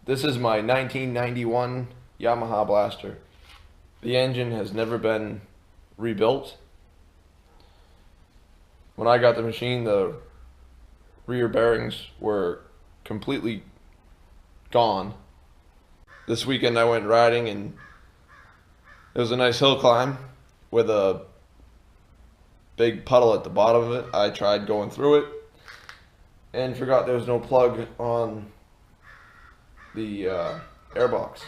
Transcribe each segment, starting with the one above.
This is my 1991 Yamaha Blaster. The engine has never been rebuilt. When I got the machine, the rear bearings were completely gone. This weekend I went riding and it was a nice hill climb with a big puddle at the bottom of it. I tried going through it and forgot there was no plug on the airbox.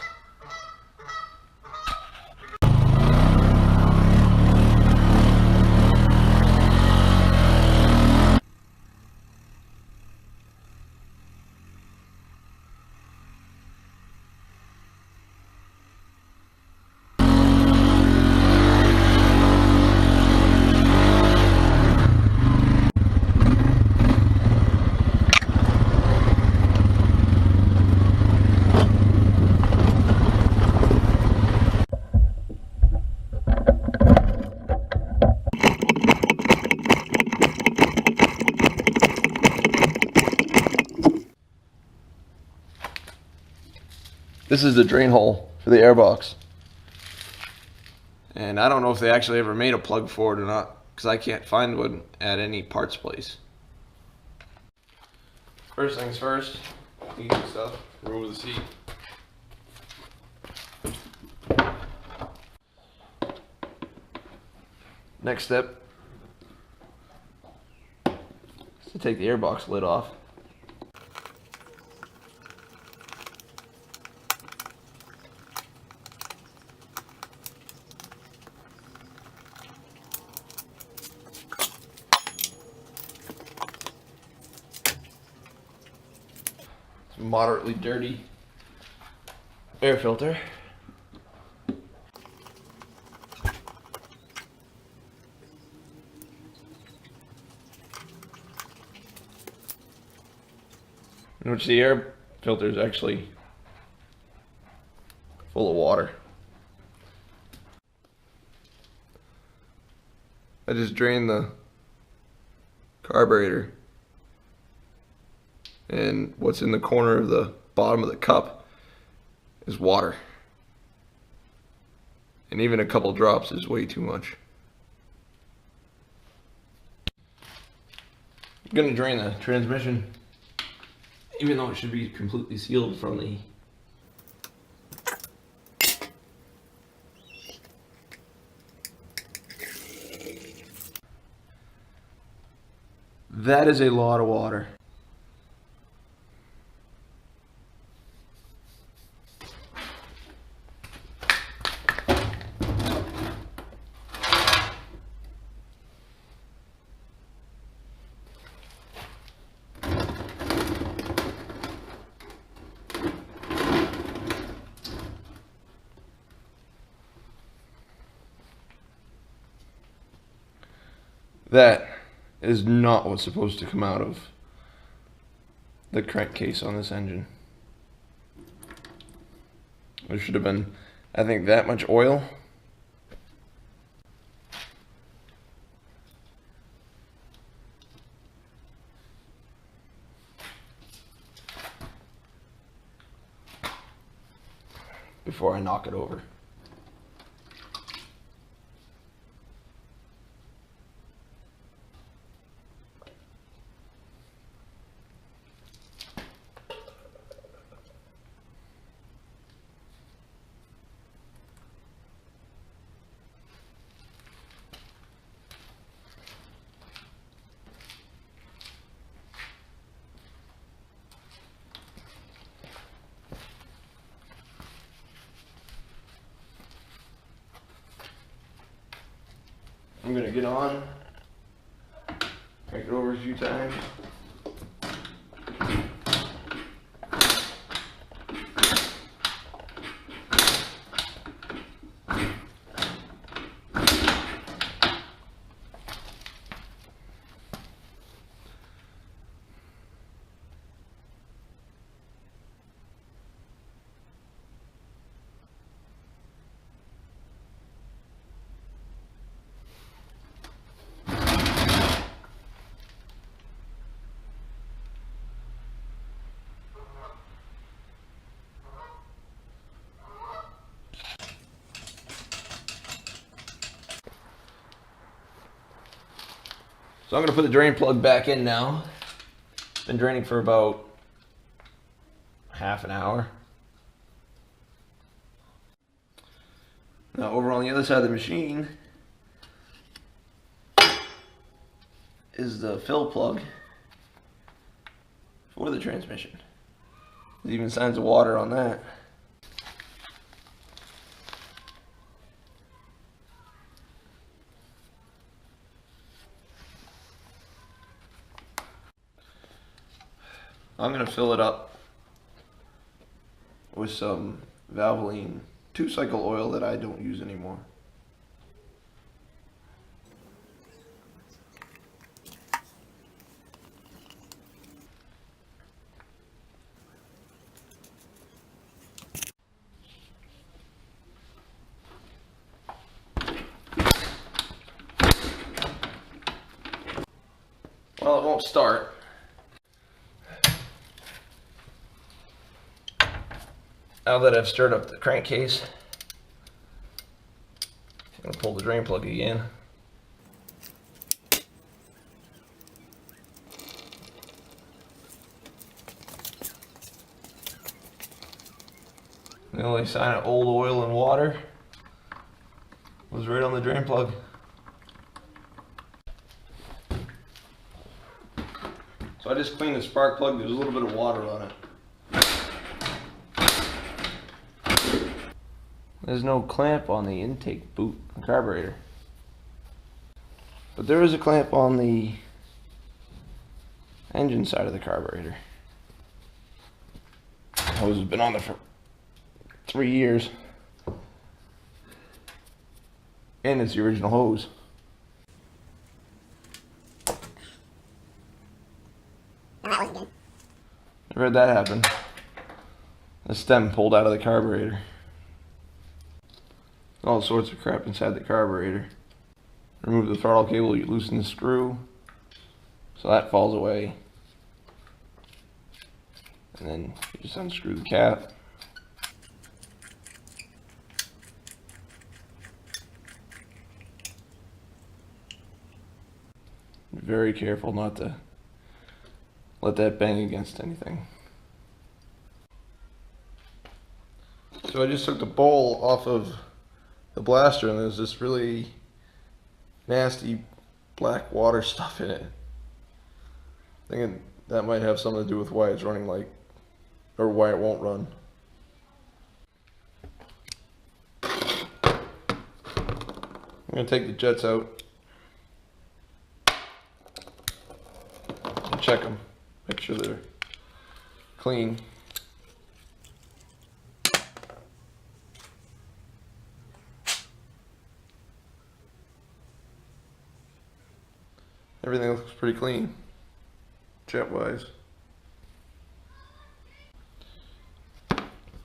This is the drain hole for the airbox. And I don't know if they actually ever made a plug for it or not, because I can't find one at any parts place. First things first, easy stuff, remove the seat. Next step is to take the airbox lid off. Moderately dirty air filter. In which the air filter is actually full of water. I just drained the carburetor. And what's in the corner of the bottom of the cup is water. And even a couple drops is way too much. I'm gonna drain the transmission, even though it should be completely sealed from the That is a lot of water. That is not what's supposed to come out of the crankcase on this engine. There should have been, I think, that much oil. Before I knock it over. I'm gonna get on, crank it over a few times. So I'm going to put the drain plug back in now. It's been draining for about half an hour. Now over on the other side of the machine is the fill plug for the transmission. There's even signs of water on that. I'm going to fill it up with some Valvoline 2-cycle oil that I don't use anymore. Well, it won't start. Now that I've stirred up the crankcase, I'm going to pull the drain plug again. The only sign of old oil and water was right on the drain plug. So I just cleaned the spark plug. There's a little bit of water on it. There's no clamp on the intake boot carburetor, but there is a clamp on the engine side of the carburetor. The hose has been on there for 3 years, and it's the original hose. Well, that wasn't good. I've heard that happen. The stem pulled out of the carburetor. All sorts of crap inside the carburetor. Remove the throttle cable, you loosen the screw, so that falls away. And then you just unscrew the cap. Be very careful not to let that bang against anything. So I just took the bowl off of the blaster, and there's this really nasty black water stuff in it. Thinking that might have something to do with why it's running like, or why it won't run. I'm gonna take the jets out and check them, make sure they're clean. Everything looks pretty clean, jet-wise.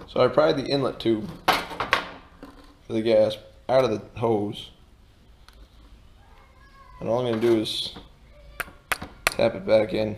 So I pried the inlet tube for the gas out of the hose. And all I'm going to do is tap it back in.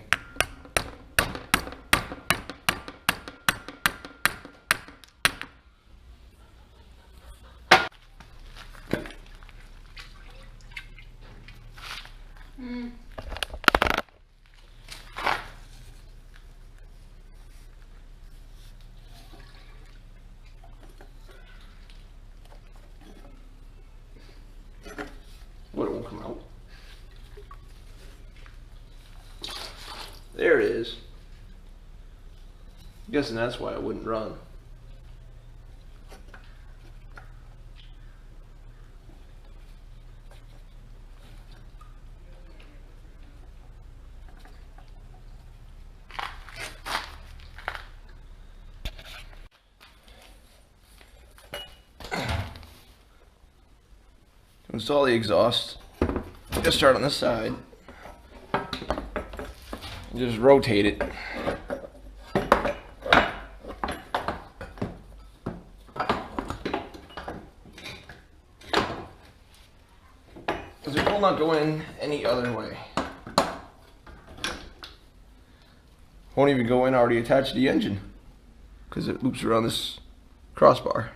But it won't come out. There it is. I'm guessing that's why it wouldn't run. To install the exhaust, just start on this side and just rotate it. Because it will not go in any other way. Won't even go in already attached to the engine because it loops around this crossbar.